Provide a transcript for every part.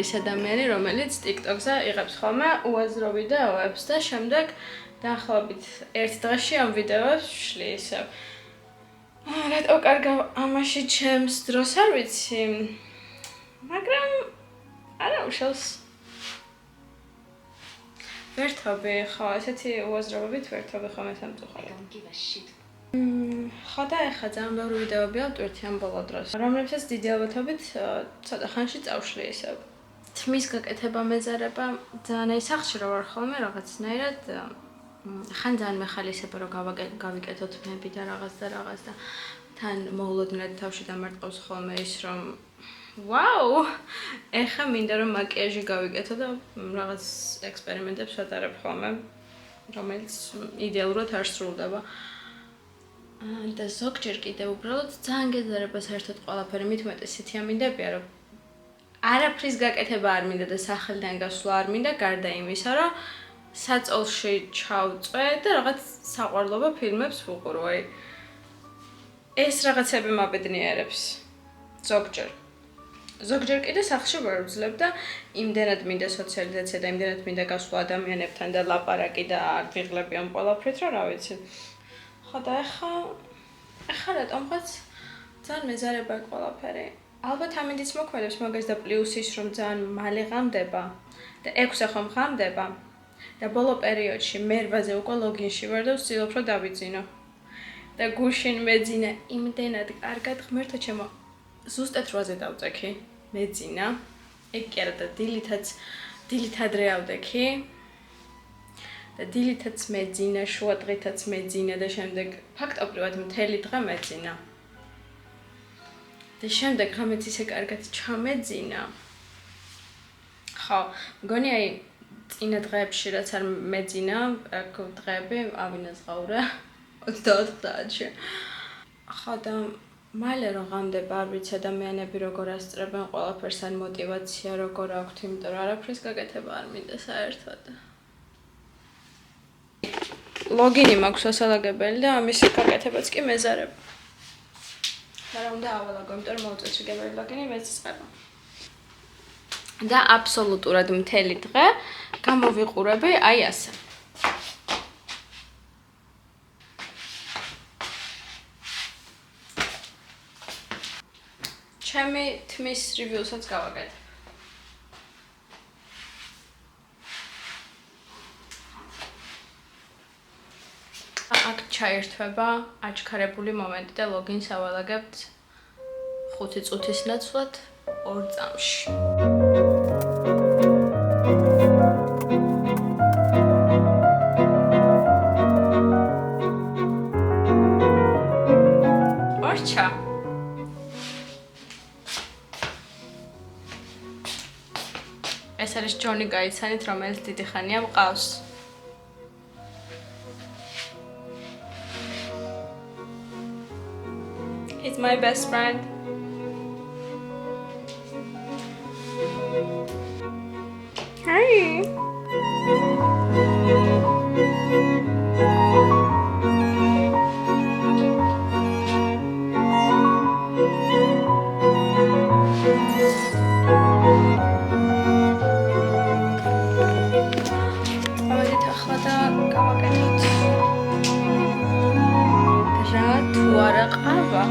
არის ადამიანი, რომელიც TikTok-ზე იღებს ხოლმე უაზრო ვიდეოებს და შემდეგ დაახლოებით 1 დღეში ამ ვიდეოებს შლის. რატო კარგავ ამაში ჩემს დროს არ ვიცი, მაგრამ არა უშავს. ვერთობი, ხო, ესეთი უაზრობებით ვერთობი ხომ ესამწუხარებ. ხო და ეხლა ძალიან ბევრი ვიდეოებია ვტვირთი ამ ბოლო დროს, რომლებსაც დიდი ალბათობით ცოტა ხანში წავშლი ისევ. თმის გაკეთება მეზარება ძალიან აი სახლში რო ვარ ხოლმე რაღაცნაირად ხან ძალიან მეხალისება რომ გავიკეთოთ მები და რაღაც და თან მოულოდნელად თავში დამარტყავს ხოლმე ის რომ ვაუ, ეხლა მინდა რომ მაკიაჟი გავიკეთო და რაღაც ექსპერიმენტებს ვატარებ ხოლმე, რომელიც იდეალურად არ სრულდება. და ზოგჯერ კიდევ უბრალოდ ძალიან გეზარება საერთოდ ყველაფერი, მით უმეტეს სითიამინდებია რომ არაფრის გაკეთება არ მინდა და სახელიდან გასვლა არ მინდა, გარდა იმისა, რომ საწოლში ჩავწვე და რაღაც საყვარლობა ფილმებს ვუყურო. აი ეს რაღაცები მაბედნიერებს ზოგჯერ. ზოგჯერ კიდე სახლში ვერ ვძლებ და იმდენად მინდა სოციალიზაცია და იმდენად მინდა გასვლა ადამიანებთან და ლაპარაკი და არ ვიღლები ამ ყველაფრით, რომ რა ვიცი. ხო და ეხლა რატომღაც ძალიან მეზარება ყველაფერი. ალბათ ამინდიც მოქმედებს მაგას და პლუს ის რომ ძალიან მალე ღამდება და 6-ზე ხომ ღამდება და ბოლო პერიოდში მე 8-ზე უკვე ლოგინში ვარ და ვცდილობ რომ დავიძინო. და გუშინ მეძინა იმდენად კარგად, ღმერთო ჩემო, ზუსტად 8-ზე დავწექი, მეძინა. ეგ კი არა და დილით ადრე ავდექი. და დილითაც მეძინა, შუა დღითაც მეძინა და შემდეგ ფაქტობრივად მთელი დღე მეძინა. და შემდეგ რამეც ისე კარგად ჩამეძინა. ხო, მგონი აი წინა დღეებში რაც არ მეძინა, აქ დღეები ავინაზღაურე 24 საათში. ხო და მალე რომ ღამდება არ ვიცი ადამიანები როგორ ასწრებენ ყველაფერს ან мотиваცია როგორ აქვთ, იმიტომ რომ არაფრის გაკეთება არ მინდა საერთოდ. ლოგინი მაქვს ასალაგებელი და ამის გაკეთებაც კი მეზარება. მაგრამ უნდა ავალაგო, იმიტომ რომ მოუწესრიგებელი ლოგინი მეც წება. და აბსოლუტურად მთელი დღე გამოვიყურები აი ასე. ჩემი თმის რივიუსაც გავაკეთე. აქ ჩაერთვება აჩქარებული მომენტი და ლოგინს ავალაგებთ 5 წუთის ნაცვლად 2 წამში. ორჩა. ეს არის ჯონი გაიცანით, რომელიც დიდი ხანია მყავს. He's my best friend. Hi. ავედით ახლა და გავაკეთოთ. რა თუ არა ყავა.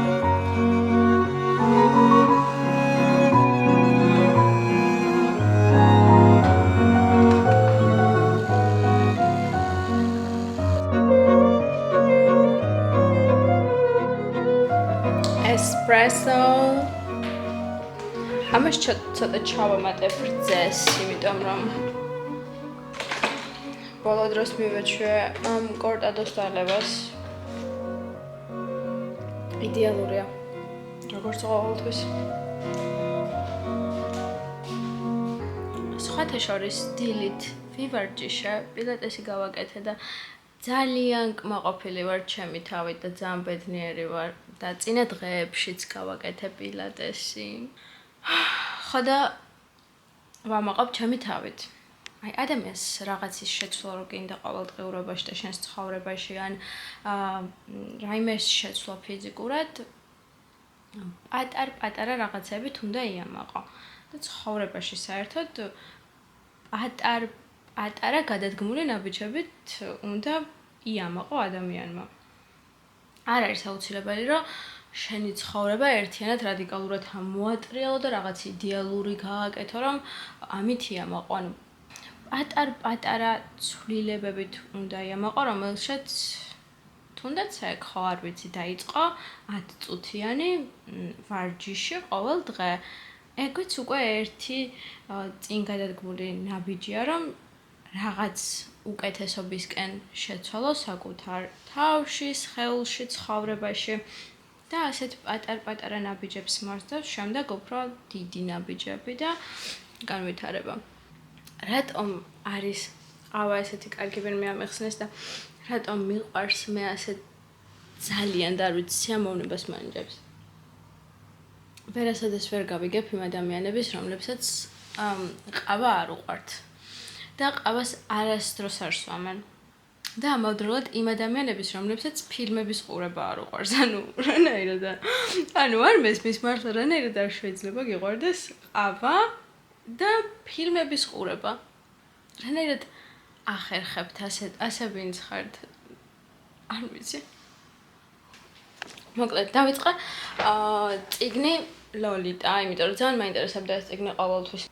Espresso. ამას ცოტა ჩავამატებ რძეს, იმიტომ რომ ბოლო დროს მივეჩვე ამ კორტადოს დალევას. იდეალურია. როგორც ყოველთვის. სხვათა შორის დილით ვივარჯიშე, პილატესი გავაკეთე და ძალიან კმაყოფილი ვარ ჩემი თავით და ძალიან ბედნიერი ვარ და წინა დღეებშიც გავაკეთე პილატესი. ხო და ვამაყობ ჩემი თავით. აი ადამიანს რაღაცის შეცვლა რო გინდა ყოველდღიურობაში და შენს ცხოვრებაში ან რაიმეს შეცვლა ფიზიკურად პატარ-პატარა რაღაცებით უნდა იამაყო. და ცხოვრებაში საერთოდ პატარა გადადგმული ნაბიჯებით უნდა იამაყო ადამიანმა. არ არის აუცილებელი, რომ შენი ცხოვრება ერთიანად რადიკალურად მოატრიალო და რაღაც იდეალური გააკეთო, რომ ამით იამაყო. ანუ პატარა ცვლილებებით უნდა იამაყო, რომელშიც თუნდაც ეგ ხო არ ვიცი დაიწყო 10 წუთიანი ვარჯიში ყოველ დღე. ეგეც უკვე ერთი წინ გადადგმული ნაბიჯია, რომ რაღაც უკეთესობისკენ შეცვალო საკუთარ თავში, სხეულში, ცხოვრებაში და ასეთ პატარ-პატარა ნაბიჯებს მართავ, შემდეგ უფრო დიდი ნაბიჯები და განვითარება. რატომ არის ყავა ესეთი კარგი ვერ მეამეხსნეს და რატომ მიყვარს მე ასე ძალიან და არ ვიცი სიამოვნებას მანჯებს. ვერასოდეს ვერ გავიგებ იმ ადამიანების, რომლებსაც ყავა არ უყვართ და ყავას არასდროს არ სვამენ. და ამავდროულად იმ ადამიანების, რომლებსაც ფილმების ყურება არ უყვარს. ანუ არ მესმის მართლა რანაირად არ შეიძლება გიყვარდეს ყავა და ფილმების ყურება. რანაირად ახერხებთ ასე ვინც ხართ? არ ვიცი. მოკლედ დავიწყე წიგნი ლოლიტა, იმიტომ რომ ძალიან მაინტერესებდა ეს წიგნი ყოველთვის.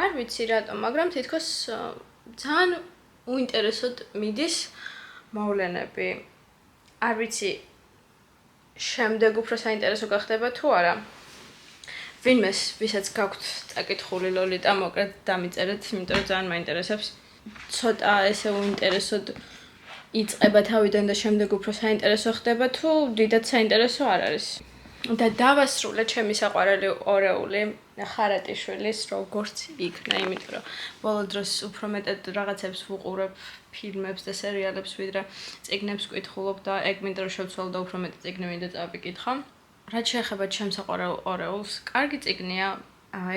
არ ვიცი რატომ, მაგრამ თითქოს ძალიან უინტერესოდ მიდის მოვლენები. არ ვიცი შემდეგ უფრო საინტერესო გახდება თუ არა. ვინმეს, ვისაც გაქვთ წაკითხული ლოლიტა, მოკლედ დამიწერეთ, იმიტომ რომ ძალიან მაინტერესებს. ცოტა ესე უინტერესოდ იწყება თავიდან და შემდეგ უფრო საინტერესო ხდება თუ დიდად საინტერესო არ არის. და დავასრულე ჩემი საყვარელი ორეული ხარატიშვილის როგორც იქნა, იმიტომ რომ ბოლო დროს უფრო მეტად რაღაცებს ვუყურებ, ფილმებს და სერიალებს, ვიდრე წიგნებს ვკითხულობ და ეგ მინდა რომ შევცვალო და უფრო მეტად წიგნი მინდა წავიკითხო. რაც შეეხება ჩემს საყვარელ ორეულს, კარგი წიგნია,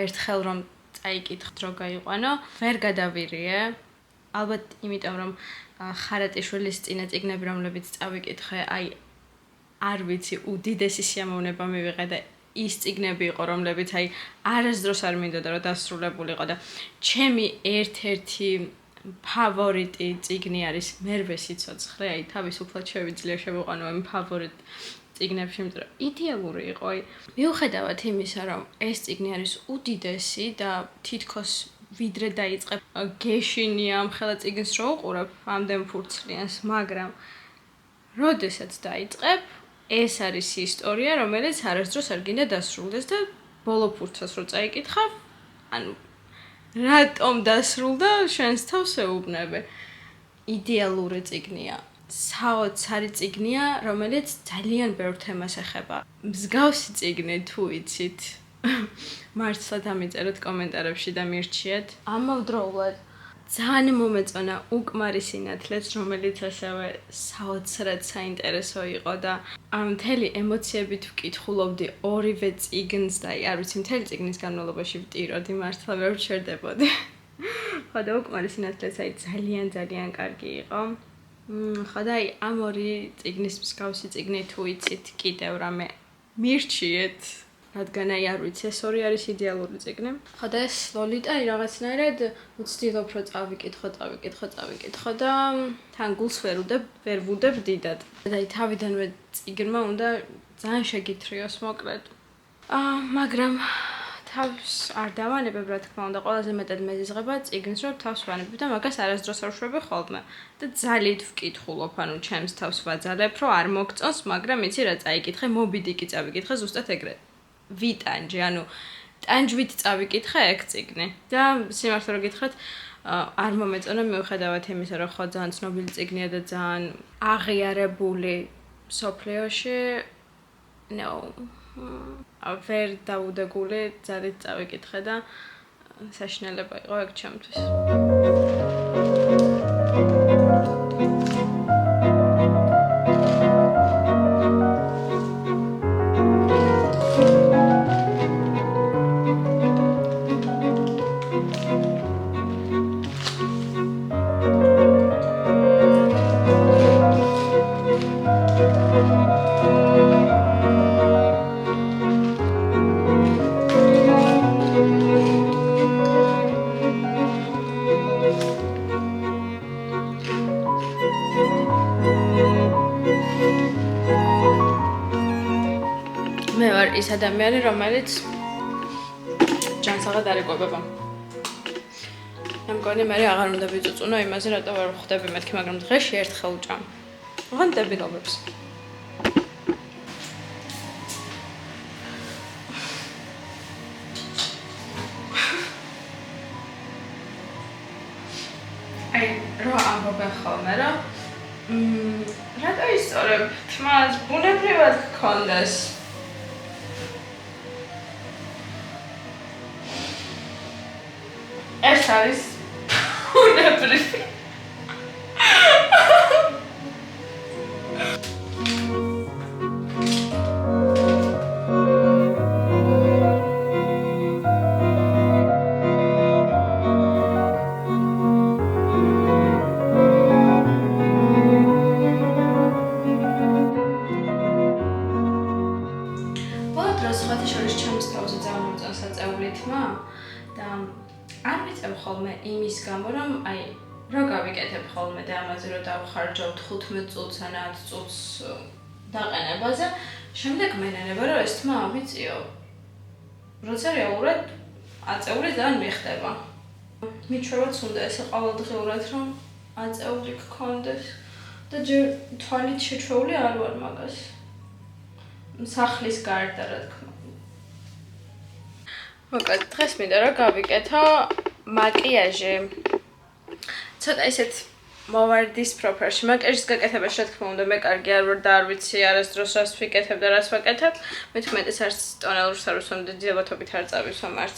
ერთხელ რომ წაიკითხოთ, რო გაიყვანო, ვერ გადავირიე. ალბათ იმიტომ რომ ხარატიშვილის წინა წიგნები, რომლებიც წავიკითხე, არ ვიცი, უდიდესი სიამოვნება მივიღე და ის წიგნები იყო, რომლებიც არასდროს არ მინდოდა რომ დასრულებულიყო და ჩემი ერთ-ერთი ფავორიტი წიგნი არის მერვე სიცოცხლე, თავისუფლად შევიძლია შევიყვანო იმ ფავორიტ წიგნებში, იმიტომ რომ იდეალური იყო. მიუხედავად იმისა, რომ ეს წიგნი არის უდიდესი და თითქოს ვიდრე დაიწყებ გეშინია ამ ხელა წიგნს რო უყურებ ამდენ ფურცლიანს, მაგრამ როდესაც დაიწყებ ეს არის ისტორია, რომელიც არასდროს არ გინდა დასრულდეს და ბოლო ფურცელს რო წაიკითხავ, ანუ რატომ დასრულდა შენს თავს ეუბნები. იდეალური წიგნია. საოცარი წიგნია, რომელიც ძალიან ბევრ თემას ეხება. მსგავსი წიგნი თუ იცით, მართლა დამიწეროთ კომენტარებში და მირჩიეთ. ამავდროულად ძალიან მომეწონა უკმარი სინათლეც, რომელიც ასევე საოცრად საინტერესო იყო და მთელი ემოციებით ვკითხულობდი ორივე წიგნს და არ ვიცი, მთელი წიგნის განმავლობაში ვტიროდი, მართლა ვერ ვჩერდებოდი. ხო და უკმარი სინათლეც ძალიან კარგი იყო. ხო და ამ ორი წიგნის მსგავსი წიგნი თუ იცით, კიდევ რამე მირჩიეთ. რადგან არ ვიცი, ეს ორი არის იდეალური წიგნი. ხო და ეს ლოლიტა რაღაცნაირად ვცდილობ რომ წავიკითხო და თან გულს ვერ ვუდებ დიდად. და თავიდანვე წიგნმა უნდა ძალიან შეგითრიოს მოკლედ. მაგრამ თავს არ დავანებებ, რა თქმა უნდა, ყველაზე მეტად მეზიზღება წიგნს, რომ თავს ვანებებ და მაგას არასდროს არ ვშვები ხოლმე. და ძალით ვკითხულობ, ანუ ჩემს თავს ვაძალებ, რომ არ მოგწონს, მაგრამ იცი რა წაიკითხე, Moby Dick-ი წავიკითხე ზუსტად ეგრე. ვიტანჯე, ანუ ტანჯვით წავიკითხე ეგ წიგნი. და სიმართლე რომ გითხრათ, არ მომეწონა მიუხედავად იმისა, რომ ხო ძალიან ცნობილი წიგნია და ძალიან აღიარებული მსოფლიოში. ვერ დაუდეგული ძალით წავიკითხე და საშინელება იყო ეგ ჩემთვის. ის ადამიანი, რომელიც ჯანსაღად არ იკვებება. მე მგონი მე აღარ უნდა ვიწუწუნო იმაზე, რატო ვერ ვხვდები მეთქი, მაგრამ დღეში ერთხელ ვჭამ. ოღონდ დებილობებს. აი, რა ამბობენ ხოლმე, რომ რატო ისწორებ თმას ბუნებრივად გქონდეს? ეს არის ბუნებრივი. ხოლმე იმის გამო, რომ აი რა გავიკეთებ ხოლმე და ამაზე რომ დავხარჯავ 15 წუთს ან 10 წუთს დაყენებაზე, შემდეგ მენენება რომ ეს თმა ავიწიო. როცა რეალურად აწეული ძალიან მიხდება. მიჩვევაც უნდა ესე ყოველდღიურად რომ აწეული გქონდეს და ჯერ თვალით შეჩვეული არ ვარ მაგას. სახლის გარდა რა თქმა უნდა. მოკლედ დღეს მინდა რომ გავიკეთო მაკიაჟი. ცოტა ისეთ მოვარდის პროფერში. მაკიაჟის გაკეთებაში რა თქმა უნდა მე კარგი არ ვარ და არ ვიცი არასდროს რას ვიკეთებ და რას ვაკეთებ. მithumetes არც ტონალურს არ ვსვამ და დილათობით არ წავისვამ არც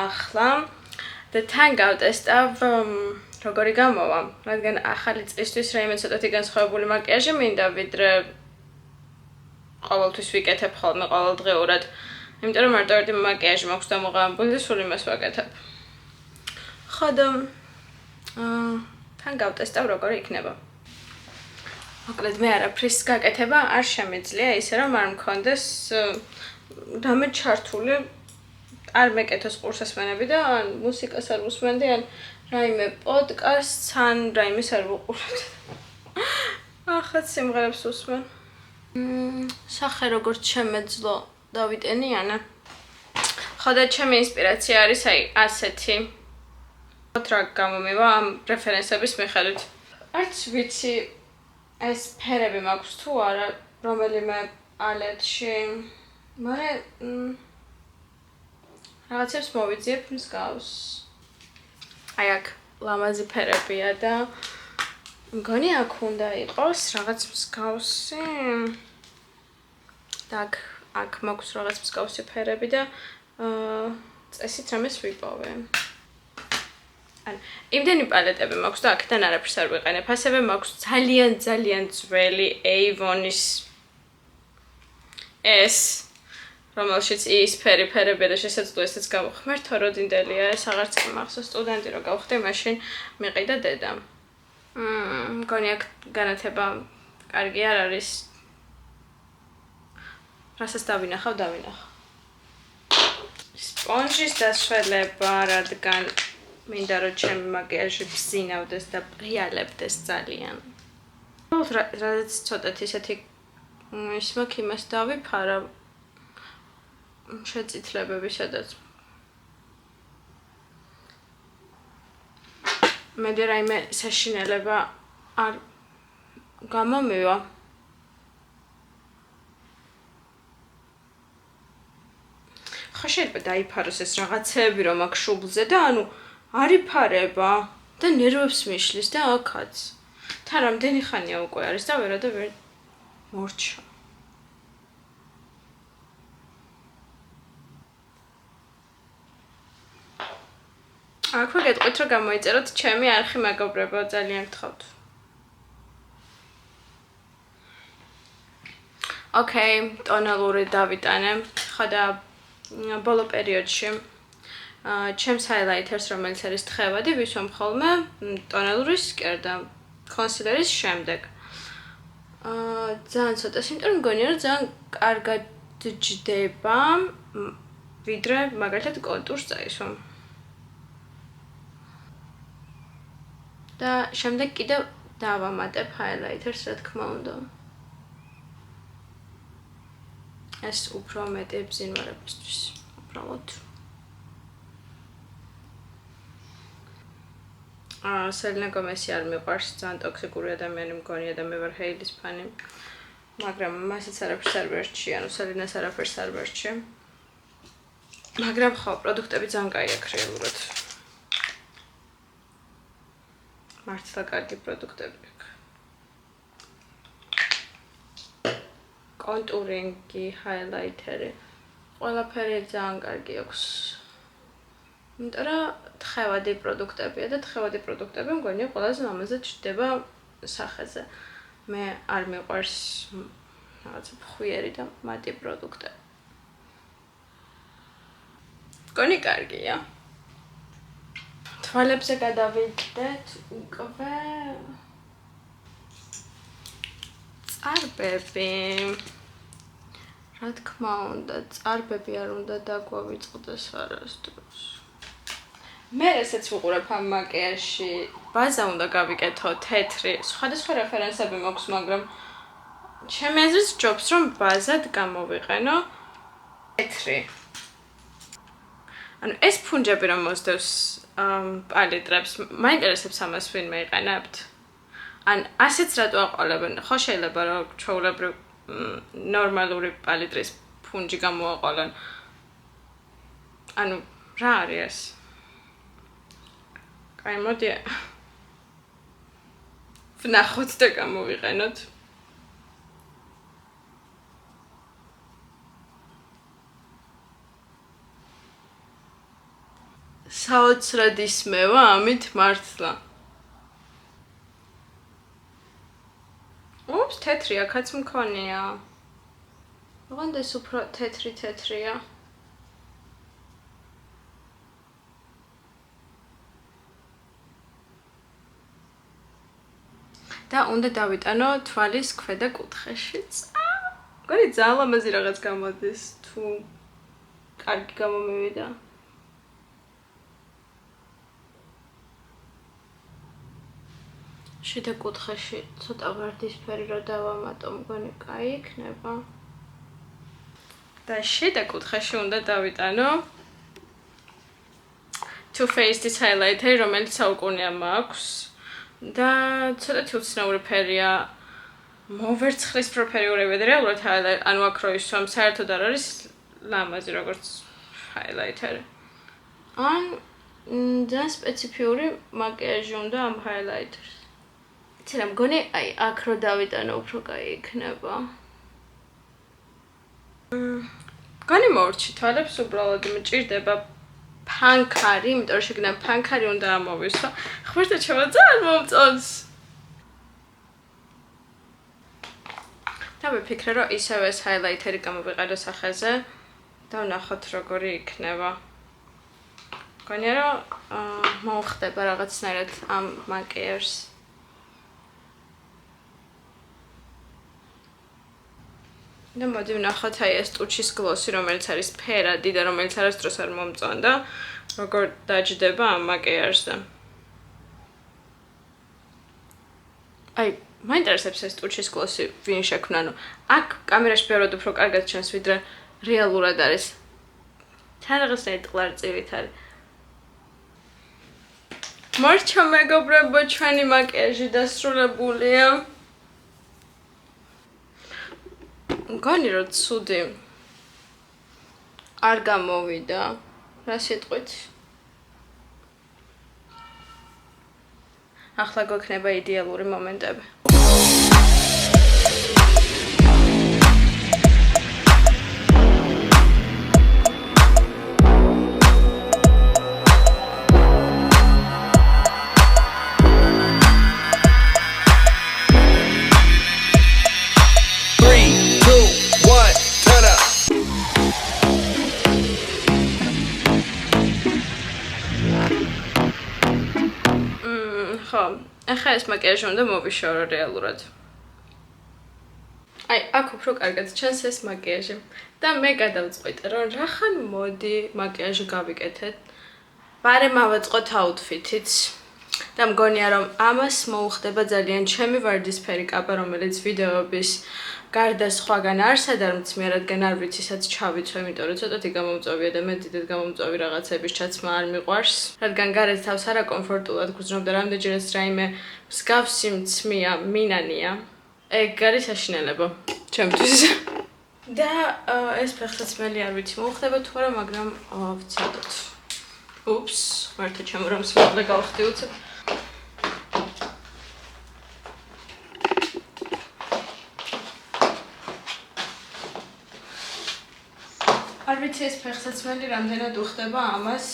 ახლა. და თან გავტესტავ როგორი გამოვა. რადგან ახალი წლისთვის რაიმე ცოტათი განსხვავებული მაკიაჟი მინდა ვიდრე ყოველთვის ვიკეთებ ხოლმე ყოველდღიურად. იმიტომ რომ მარტო ერთი მაკიაჟი მაქვს დამოყენებული და სულ იმას ვაკეთებ. ხოდა თან გავტესტავ როგორი იქნება. მოკლედ მე არაფრის გაკეთება არ შემიძლია ისე რომ არ მქონდეს რამე ჩართული არ მეკეთოს ყურსასმენები და ან მუსიკას არ ვუსმენდი ან რაიმე პოდკასტს ან რაიმეს არ ვუყურებდი. ახაც სიმღერებს ვუსმენ. სახე როგორც შემეძლო დავიტენიანა. ხოდა ჩემი ინსპირაცია არის აი ასეთი. რა გამომივა ამ რეფერენსების მიხედვით. არც ვიცი ეს ფერები მაქვს თუ არა რომელიმე პალეტში. მაგრამ რაღაცებს მოვიძიებ მსგავს. აი აქ ლამაზი ფერებია და მგონი აქ უნდა იყოს რაღაც მსგავსი. და აქ მაქვს რაღაც მსგავსი ფერები და წესით რამეს ვიპოვე. იმდენი პალეტები მაქვს და აქედან არაფერს არ ვიყენებ. ასევე მაქვს ძალიან ძველი Avon-ის ეს რომელშიც ის ფერებია და შესაძლოა ესეც გავხმერთო როდინდელია ეს აღარც კი მახსოვს სტუდენტი რო გავხდი მაშინ მიყიდა დედა. მგონი აქ განათება კარგი არ არის. რასაც დავინახავ. სპონჟის დასველება რადგან მინდა რომ ჩემი მაკიაჟი ბზინავდეს და პრიალებდეს ძალიან. რადგან ცოტათი ისეთი ის მაქვს იმას დავიფარა შეწითლებები სადაც. მე რაიმე საშინელება არ გამომივა. ხო შეიძლება დაიფაროს ეს რაღაცები რომ აქ შუბლზე და ანუ არ იფარება და ნერვებს მიშლის და აქაც. თან რამდენი ხანია უკვე არის და ვერ მორჩა. აქვე გეტყვით რომ გამოიწეროთ ჩემი არხი მეგობრებო ძალიან გთხოვთ. ოკეი, ტონალური დავიტანე. ხოდა ბოლო პერიოდში ჩემს highlighters რომელიც არის თხევადი ვისვამ ხოლმე ტონალურის კერდა კონსილერის შემდეგ. ძალიან ცოტას, იმიტომ რომ მგონია რომ ძალიან კარგად ჯდება ვიდრე მაგალითად კონტურს წაისვამ. და შემდეგ კიდევ დავამატებ highlighters რა თქმა უნდა. ეს უფრო მეტი ბზინვარებისთვის. უბრალოდ. სელინა გომესი არ მიყვარს, ძალიან ტოქსიკური ადამიანი მგონია და მე ვარ ჰეილის ფანი. მაგრამ მასაც არაფერს არ ვერჩი, ანუ სელინას არაფერს არ ვერჩი. მაგრამ ხო, პროდუქტები ძალიან კაი აქვს რეალურად. მართლა კარგი პროდუქტები აქვს. კონტურინგი, ჰაილაითერი, ყველაფერი ძალიან კარგი აქვს. იმიტომ რომ თხევადი პროდუქტებია და თხევადი პროდუქტები მგონია ყველაზე ლამაზად ჩნდება სახეზე. მე არ მიყვარს რაღაცა ფხვიერი და მატი პროდუქტები. მგონი კარგია. თვალებზე გადავიდეთ უკვე წარბები. რა თქმა უნდა, წარბები არ უნდა დაგვავიწყდეს არასდროს. მე ესეც ვუყურებ ამ მაკიაჟში. ბაზა უნდა გავიკეთო თეთრი. სხვადასხვა რეფერენსები მაქვს, მაგრამ ჩემი აზრით ჯობს რომ ბაზად გამოვიყენო თეთრი. ანუ ეს ფუნჯები რომ მოსდევს პალიტრებს, მაინტერესებს ამას ვინ მეიყენებთ. ან ასეც რატო აყოლებენ? ხო შეიძლება რომ ჩვეულებრივ ნორმალური პალიტრის ფუნჯი გამოაყოლონ. ანუ რა არის ეს? კაი, მოდი ვნახოთ და გამოვიყენოთ. საოცრად ისმევა ამით მართლა. ოპს, თეთრი აქაც მქონია. ოღონდ ეს უფრო თეთრია. და უნდა დავიტანო თვალის ქვედა კუთხეშიც. მგონი ძალიან ლამაზი რაღაც გამოდის თუ კარგი გამომივიდა. შიდა კუთხეში ცოტა ვარდისფერი რო დავამატო, მგონი კაი იქნება. და შიდა კუთხეში უნდა დავიტანო Too Faced-ის highlighter, რომელიც საუკუნეა მაქვს. და ცოტათი უცნაური ფერია. მოვერცხლის პროფერიული და რეალურად highlighter, ანუ აქ რო ისვამ, საერთოდ არ არის ლამაზი როგორც highlighter. ან ძალიან სპეციფიური მაკიაჟი უნდა ამ highlighter-ს. იცი რა მგონი, აი აქ რო დავიტანო უფრო კაი იქნება. მგონი მორჩი თვალებს უბრალოდ მჭირდება ფანქარი, იმიტომ რომ შეგნა ფანქარი უნდა ამოვისვა. ხვერთა ჩემო ძალიან მომწონს. და ვიფიქრე რომ ისევ ეს highlighter-ი გამოვიყენო სახეზე და ვნახოთ როგორი იქნება. მგონია რომ მოვხდება რაღაცნაირად ამ მაკიაჟს. და მოდი ვნახოთ აი ეს ტუჩის გლოსი, რომელიც არის ფერადი და რომელიც არასდროს არ მომწონდა, როგორ დაჯდება ამ მაკიაჟზე. აი, მაინტერესებს ეს ტუჩის გლოსი ვინ შექმნა, ანუ აქ კამერაში ბევრად უფრო კარგად ჩანს, ვიდრე რეალურად არის. თან რაღაცნაირად ყლარწივით არის. მორჩა მეგობრებო, ჩვენი მაკიაჟი დასრულებულია. მგონი რომ ცუდი არ გამოვიდა. რა სიტყვით? ახლა გვექნება იდეალური მომენტები. ხო, ახლა ეს მაკიაჟი უნდა მოვიშორო რეალურად. აი, აქ უფრო კარგად ჩანს ეს მაკიაჟი. და მე გადავწყვიტე, რომ რახან მოდი მაკიაჟი გავიკეთეთ. ბარემ ავაწყოთ აუთფიტიც. და მგონია რომ ამას მოუხდება ძალიან ჩემი ვარდისფერი კაპა, რომელიც ვიდეოების გარდა სხვაგან არ სადარმცმია, რადგან არ ვიცი სადაც ჩავიცვე, იმიტომ რომ ცოტათი გამომწვევია და მე დიდად გამომწვევი რაღაცების ჩაცმა არ მიყვარს, რადგან გარეთ თავს არაკომფორტულად გრძნობ და რამდენჯერაც რაიმე მსგავსი მცმია მინანია. ეგ არის საშინელებო ჩემთვის. და ეს ფეხსაცმელი არ ვიცი მოუხდება თუ არა, მაგრამ ვცადოთ. Ups, მართლა ჩემო რომ სმოლა გავხდი უცებ. არ ვიცი ეს ფეხსაცმელი რამდენად უხდება ამას,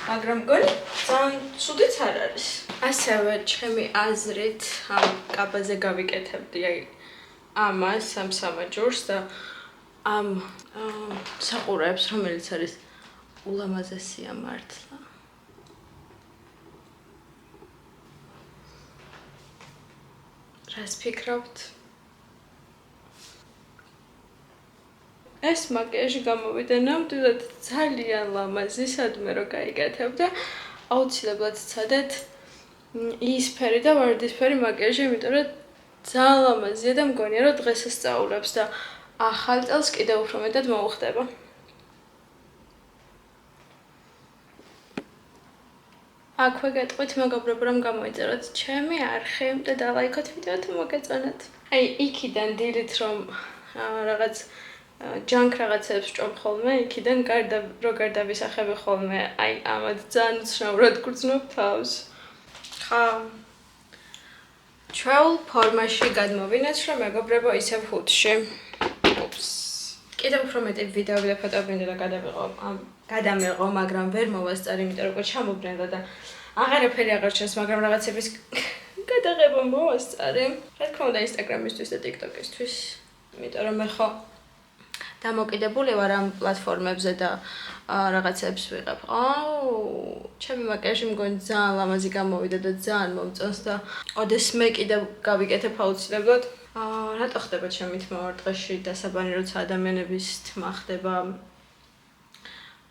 მაგრამ მგონი ძალიან ცუდიც არ არის. ასევე ჩემი აზრით ამ კაბაზე გავიკეთებდი ამას ამ სამაჯურს და ამ საყურაებს, რომელიც არის ულამაზესია მართლა. რას ფიქრობთ? ეს მაკიაჟი გამოვიდა ნამდვილად ძალიან ლამაზი, სადმე რო გაიკეთებ და აუცილებლად ცადეთ იისფერი და ვარდისფერი მაკიაჟი, იმიტომ რომ ძალიან ლამაზია და მგონია რომ დღეს ესწავლებს და ახალ წელს კიდევ უფრო მეტად მოუხდება. აქვე გეტყვით მეგობრებო რომ გამოიწეროთ ჩემი არხი და დალაიქოთ ვიდეო თუ მოგეწონათ. აი იქიდან დილით რომ რაღაც ჯანკ რაღაცებს ვჭობ ხოლმე, იქიდან რო გარდავისახები ხოლმე, აი ამად ძალიან უცნაურად გრძნობ თავს. ხა ჩვეულ ფორმაში გადმოვინაცვლე მეგობრებო ისევ ჰუდში. კიდევ უფრო მეტი ვიდეოები და ფოტოები უნდა გადამეყო, მაგრამ ვერ მოვასწარი, იმიტომ რომ ჩამობრენდა და აღარაფერი აღარ ჩანს, მაგრამ რაღაცების გადაღება მოვასწარი. რა თქმა უნდა ინსტაგრამისთვის და ტიკტოკისთვის, იმიტომ რომ მე ხო დამოკიდებული ვარ ამ პლატფორმებზე და რაღაცებს ვიღებ. ჩემი მაკიაჟი მგონი ძალიან ლამაზი გამოვიდა და ძალიან მომწონს და ოდესმე კიდევ გავიკეთებ აუცილებლად. რატო ხდება ჩემი თმა ორ დღეში დასაბანი, როცა ადამიანების თმა ხდება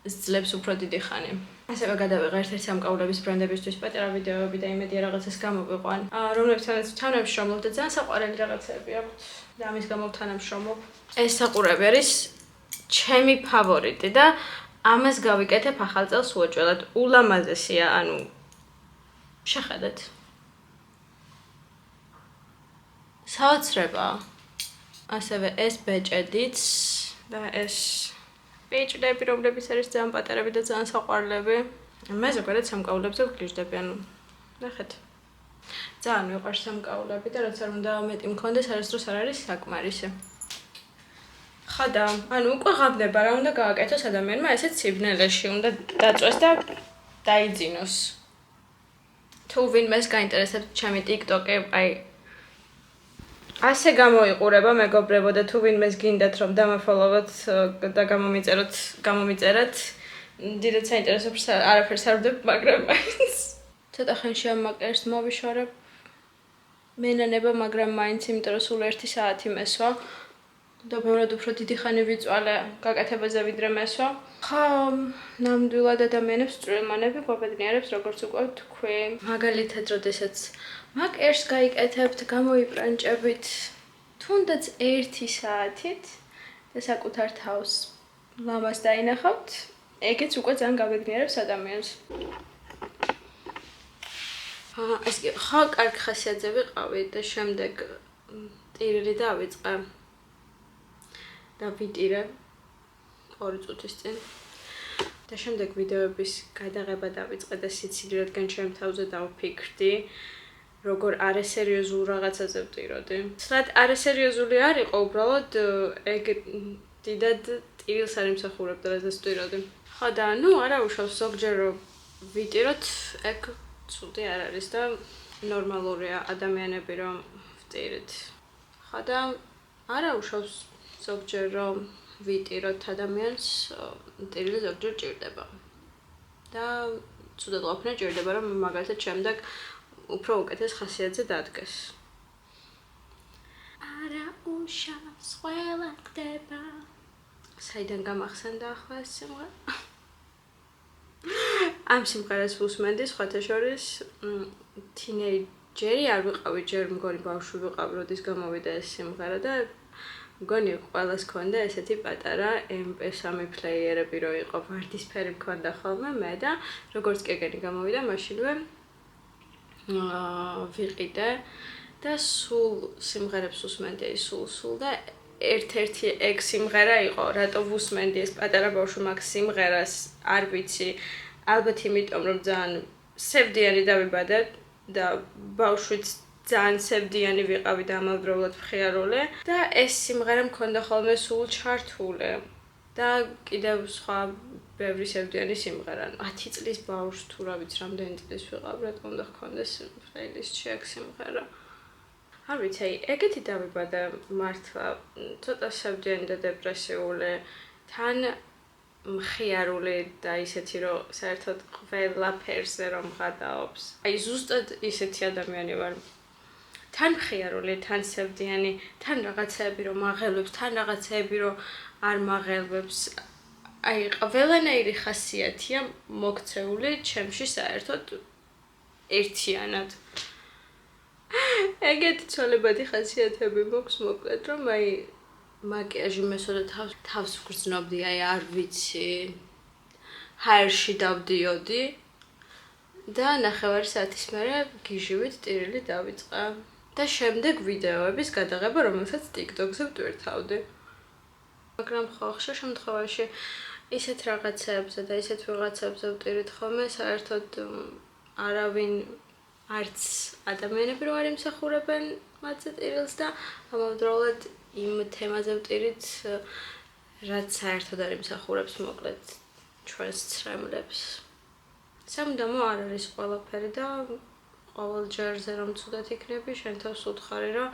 ძლებს უფრო დიდი ხანი. ასევე გადავიღე ერთ-ერთი სამკაულების ბრენდებისთვის პატარა ვიდეოები და იმედია რაღაცას გამოვიყვან, რომლებთანაც თანამშრომლობ და ძალიან საყვარელი რაღაცები აქვთ და ამის გამო თანამშრომლობ. ეს საყურები არის ჩემი ფავორიტი და ამას გავიკეთებ ახალ წელს უოჭველად. ულამაზესია, ანუ შეხედეთ. საოცრებაა. ასევე ეს ბეჭედიც და ეს ბეჭდები, რომლებიც არის ძალიან პატარები და ძალიან საყვარლები. მე ზოგადად სამკაულებზე ვგლიჟდები, ანუ ნახეთ. ძალიან მიყვარს სამკაულები და რაც არ უნდა მეტი მქონდეს, არასდროს არ არის საკმარისი. ხადა, ანუ უკვე ღაბნება რა უნდა გააკეთოს ადამიანმა, ესეც სიბნელეში უნდა დაწვეს და დაიძინოს. თუ ვინმეს გაინტერესებთ ჩემი TikTok-ი, აი ასე გამოიყურება მეგობრებო და თუ ვინმეს გინდათ რომ დამაფოლოვოთ და გამომიწეროთ, დიდად საინტერესოებს არაფერს არ ვდებ, მაგრამ ცოტა ხანში ამ მაკიაჟს მოვიშორებ. მენანება, მაგრამ მაინც იმიტომ რომ სულ 1 საათი მესვა და ბევრად უფრო დიდი ხანი ვიწვალე გაკეთებაზე ვიდრე მესვა. ხა ნამდვილად ადამიანებს წვრილმანები გვაბედნიერებს, როგორც უკვე თქვი. მაგალითად, როდესაც მაკიაჟს გაიკეთებთ, გამოიპრანჭებით თუნდაც 1 საათით და საკუთარ თავს ლამაზ დაინახავთ, ეგეც უკვე ძალიან გაბედნიერებს ადამიანს. ეს ხა კარგი ხასიათზე ვიყავი და შემდეგ ტირილი დავიწყე და ვიტირე 2 წუთის წინ და შემდეგ ვიდეოების გადაღება დავიწყე და სიცილი, რადგან ჩემ თავზე დავფიქრდი, როგორ არასერიოზულ რაღაცაზე ვტიროდი. სად არასერიოზული არ იყო, უბრალოდ ეგ დიდად ტირილს არ იმსახურებდა, რაზეც ვტიროდი. ხო და ნუ არა უშავს, ზოგჯერ რომ ვიტიროთ, ეგ ცუდი არ არის და ნორმალურია ადამიანები რომ ვტირით. ხო და არა უშავს ზოგჯერ რომ ვიტიროთ ადამიანს, ტირილი ზოგჯერ ჭირდება. და ცუდად ყოფნა ჭირდება, რომ მაგალითად შემდეგ უფრო უკეთეს ხასიათზე დადგეს. არა უშავს, ყველა ხდება. საიდან გამახსენდა ახლა ეს სიმღერა? ამ სიმღერას ვუსმენდი სხვათა შორის თინეიჯერი არ ვიყავი, ჯერ მგონი ბავშვი ვიყავი, როდის გამოვიდა ეს სიმღერა და მგონი ყველას ქონდა ესეთი პატარა MP3 პლეიერები რო იყო, ვარდისფერი მქონდა ხოლმე მე და როგორც კეკენი გამოვიდა, მაშინვე ვიყიდე და სულ სიმღერებს უსმენდი, სულ და ერთ-ერთი ეგ სიმღერა იყო, რატო ვუსმენდი ეს პატარა ბავშვი მაგ სიმღერას, არ ვიცი, ალბათ იმიტომ რომ ძალიან სევდიანი დავიბადე და ბავშვიც ძალიან სევდიანი ვიყავი და ამავდროულად მხიარული და ეს სიმღერა მქონდა ხოლმე სულ ჩართული და კიდევ სხვა ბევრი სევდიანი სიმღერა. 10 წლის ბავშვს თუ რა ვიცი, რამდენი წლის ვიყავ, რატომ უნდა ჰქონდეს პლეილისტში ეგ სიმღერა. არ ვიცი, ეგეთი დავიბადე მართლა, ცოტა სევდიანი და დეპრესიული, თან მხიარული და ისეთი რომ საერთოდ ყველაფერზე რომ ღადაობს. ზუსტად ისეთი ადამიანი ვარ. თან მხიარული, თან სევდიანი, თან რაღაცეები რომ მაღელვებს, თან რაღაცეები რომ არ მაღელვებს. ყველანაირი ხასიათია მოქცეული ჩემში საერთოდ ერთიანად. ეგეთი ცოლებადი ხასიათები მოქვს მოკლედ, რომ მაკიაჟი მესვლა თავს ვგრძნობდი, არ ვიცი, ჰაერში დავდიოდი და 9 საათის მერე გიჟივით ტირილი დავიწყე და შემდეგ ვიდეოების გადაღება, რომელსაც TikTok-ზე ვტვირთავდი. მაგრამ ხშირ შემთხვევაში ისეთ რაღაცებზე და ისეთ ვიღაცებზე ვტირით ხოლმე, საერთოდ არავინ არც ადამიანები რო არ იმსახურებენ მათზე ტირილს და ამავდროულად იმ თემაზე ვტირით, რაც საერთოდ არ იმსახურებს მოკლედ ჩვენს ცრემლებს. სამუდამო არ არის ყველაფერი და ყოველ ჯერზე რომ ცუდად იქნები, შენ თავს უთხარი, რომ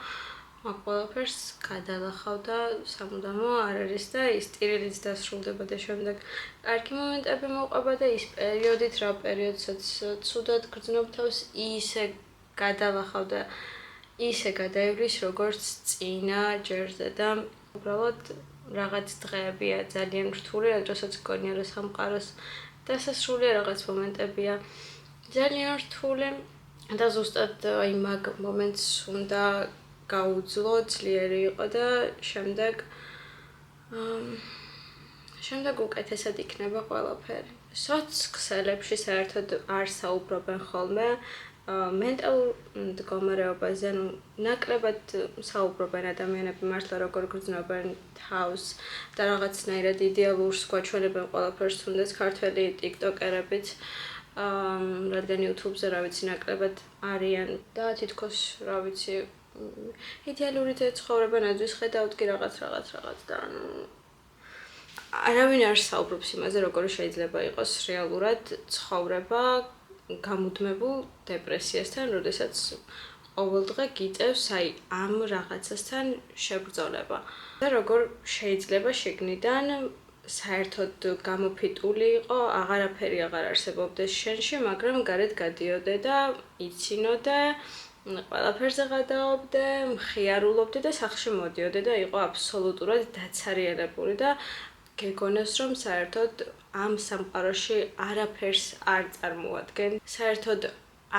მაგ ყველაფერს გადალახავ და სამუდამო არ არის და ის ტირილიც დასრულდება და შემდეგ კარგი მომენტები მოყვება და ის პერიოდით, რა პერიოდსაც ცუდად გრძნობ თავს, ისე გადალახავ და ისე გადაივლის, როგორც წინა ჯერზე და უბრალოდ რაღაც დღეებია ძალიან რთული, როდესაც გქონია რომ სამყაროს დასასრულია, რაღაც მომენტებია ძალიან რთული და ზუსტად მაგ მომენტს უნდა გაუძლო, ძლიერი იყო და შემდეგ უკეთესად იქნება ყველაფერი. სოციალებში საერთოდ არ საუბრობენ ხოლმე მენტალურ მდგომარეობაზე, ნაკლებად საუბრობენ ადამიანები მართლა როგორ გრძნობენ თავს და რაღაცნაირად იდეალურს გვაჩვენებენ ყველაფერს, თუნდაც ქართველი ტიკტოკერებიც, რადგან YouTube-ზე რა ვიცი ნაკლებად არიან და თითქოს რა ვიცი იდეალური ცხოვრება ნაძვის ხედავთ კი რაღაც და არავინ არ საუბრობს იმაზე, როგორ შეიძლება იყოს რეალურად ცხოვრება გამუდმებულ დეპრესიასთან, როდესაც ყოველდღე გიწევს ამ რაღაცასთან შებრძოლება. და როგორ შეიძლება შიგნიდან საერთოდ გამოფიტული იყო, აღარაფერი აღარ არსებობდეს შენში, მაგრამ გარეთ გადიოდე და იცინოდე, ყველაფერზე გადაობდე, მხიარულობდე და სახლში მოდიოდე და იყო აბსოლუტურად დაცარიელებული და გეგონეს რომ საერთოდ ამ სამყაროში არაფერს არ წარმოადგენ. საერთოდ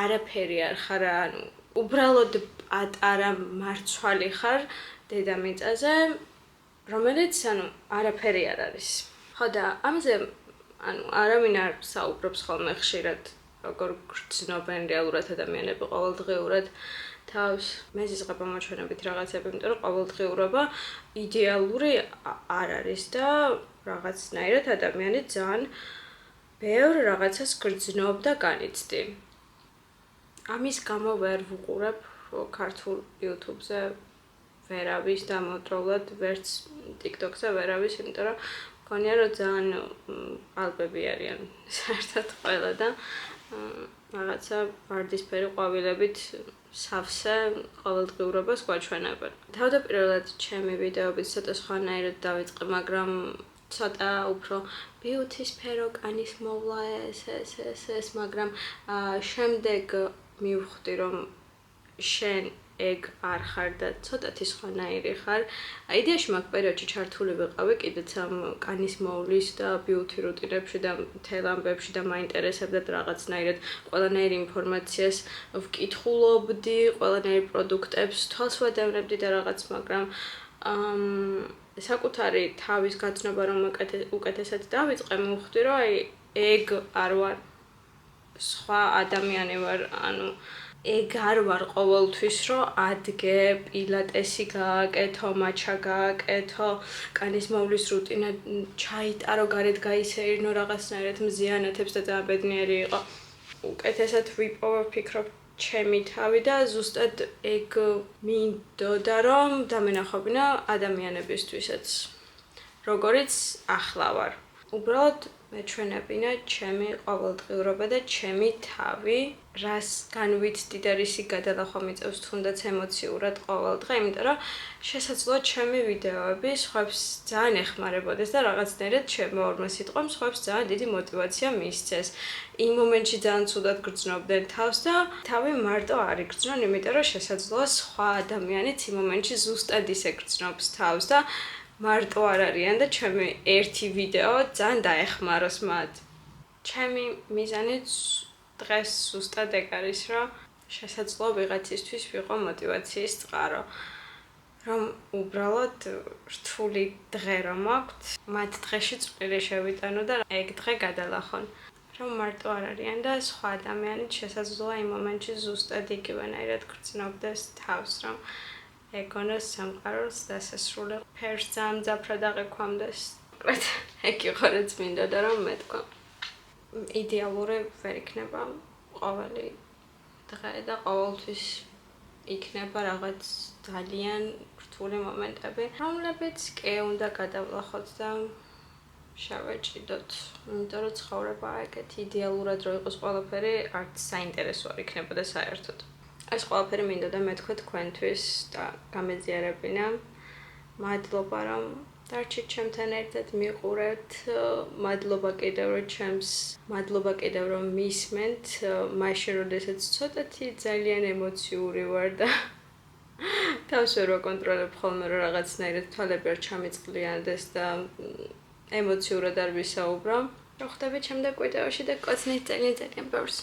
არაფერი არ ხარ, ანუ უბრალოდ პატარა მარცვალი ხარ დედამიწაზე, რომელიც არაფერი არ არის. ხო და ამზე არავინ არ საუბრობს ხოლმე ხშირად, როგორ გრძნობენ რეალურად ადამიანები ყოველდღიურად თავს მეზიზღება მოჩვენებით რაღაცები, იმიტომ რომ ყოველდღიურობა იდეალური არ არის და რაღაცნაირად ადამიანი ძალიან ბევრ რაღაცას გრძნობ და განიცდი. ამის გამო ვერ ვუყურებ ქართულ YouTube-ზე ვერავის და ამავდროულად ვერც TikTok-ზე ვერავის, იმიტომ რომ მგონია რომ ძალიან ყალბები არიან საერთოდ ყველა და რაღაცა ვარდისფერი ყვავილებით სავსე ყოველდღიურობას გვაჩვენებენ. თავდაპირველად ჩემი ვიდეოები ცოტა სხვანაირად დავიწყე, მაგრამ ცოტა უფრო ბიუთისფერო კანის მოვლა ეს, მაგრამ შემდეგ მივხვდი რომ შენ ეგ არ ხარ და ცოტათი სხვანაირი ხარ. იდეაში მაგ პერიოდში ჩართული ვიყავი კიდეც ამ კანის მოვლის და ბიუთი რუტინებში და მთელ ამბებში და მაინტერესებდა რაღაცნაირად ყველანაირ ინფორმაციას ვკითხულობდი, ყველანაირ პროდუქტებს თვალს ვადევნებდი და რაღაც, მაგრამ საკუთარი თავის გაცნობა რომ უკეთესად დავიწყე, მივხვდი რომ ეგ არ ვარ, სხვა ადამიანი ვარ, ანუ ეგ არ ვარ ყოველთვის რომ ადგე, პილატესი გააკეთო, მაჩა გააკეთო, კანის მოვლის რუტინა ჩაიტარო, გარეთ გაისეირნო რაღაცნაირად მზიანათებს და ძალიან ბედნიერი იყო. უკეთესად ვიპოვო, ვფიქრობ ჩემი თავი და ზუსტად ეგ მინდოდა რომ დამენახობინა ადამიანებისთვისაც, როგორიც ახლა ვარ. უბრალოდ მეჩვენებინა ჩემი ყოველდღიურობა და ჩემი თავი, რას განვიცდი და რისი გადალახვა მიწევს თუნდაც ემოციურად ყოველდღე, იმიტომ რომ შესაძლოა ჩემი ვიდეოები სხვებს ძალიან ეხმარებოდეს და რაღაცნაირად ჩემო ორმა სიტყვამ სხვებს ძალიან დიდი мотиваცია მისცეს. იმ მომენტში ძალიან ცუდად გრძნობდნენ თავს და თავი მარტო არ იგრძნონ, იმიტომ რომ შესაძლოა სხვა ადამიანიც იმ მომენტში ზუსტად ისე გრძნობს თავს და მარტო არ არიან და ჩემი ერთი ვიდეო ძალიან დაეხმაროს მათ. ჩემი მიზანი დღეს ზუსტად ეგ არის, რომ შესაძლოა ვიღაცისთვის ვიყო мотиваციის წყარო. რომ უბრალოდ რთული დღე რომ აქვთ, მათ დღეში წვრილი შევიტანო და ეგ დღე გადალახონ. რომ მარტო არ არიან და სხვა ადამიანიც შესაძლოა იმ მომენტში ზუსტად იგივენაირად გრძნობდეს თავს, რომ ეგონოს სამყაროს დასასრული ფერს ძალიან მძაფრად აღექვამდეს. ეგ იყო რაც მინდოდა რომ მეთქვა. იდეალური ვერ იქნება ყოველი დღე და ყოველთვის იქნება რაღაც ძალიან რთული მომენტები, რომლებიც კი უნდა გადავლახოთ და შევეჭიდოთ. იმიტომ რომ ცხოვრებაა ეგეთი, იდეალურად რო იყოს ყველაფერი, არც საინტერესო არ იქნებოდა საერთოდ. ეს ყველაფერი მინდოდა მეთქვა თქვენთვის და გამეზიარებინა. მადლობა რომ დარჩით ჩემთან ერთად, მიყურებთ. მადლობა კიდევ რომ ჩემს, მადლობა კიდევ რომ მისმენთ, მაშინ როდესაც ცოტათი ძალიან ემოციური ვარ და თავს ვერ ვაკონტროლებ ხოლმე რომ რაღაცნაირად თვალები არ ჩამიწყლიანდეს და ემოციურად არ ვისაუბრო. რომ ხვდებით შემდეგ ვიდეოში და გკოცნით ძალიან ბევრს.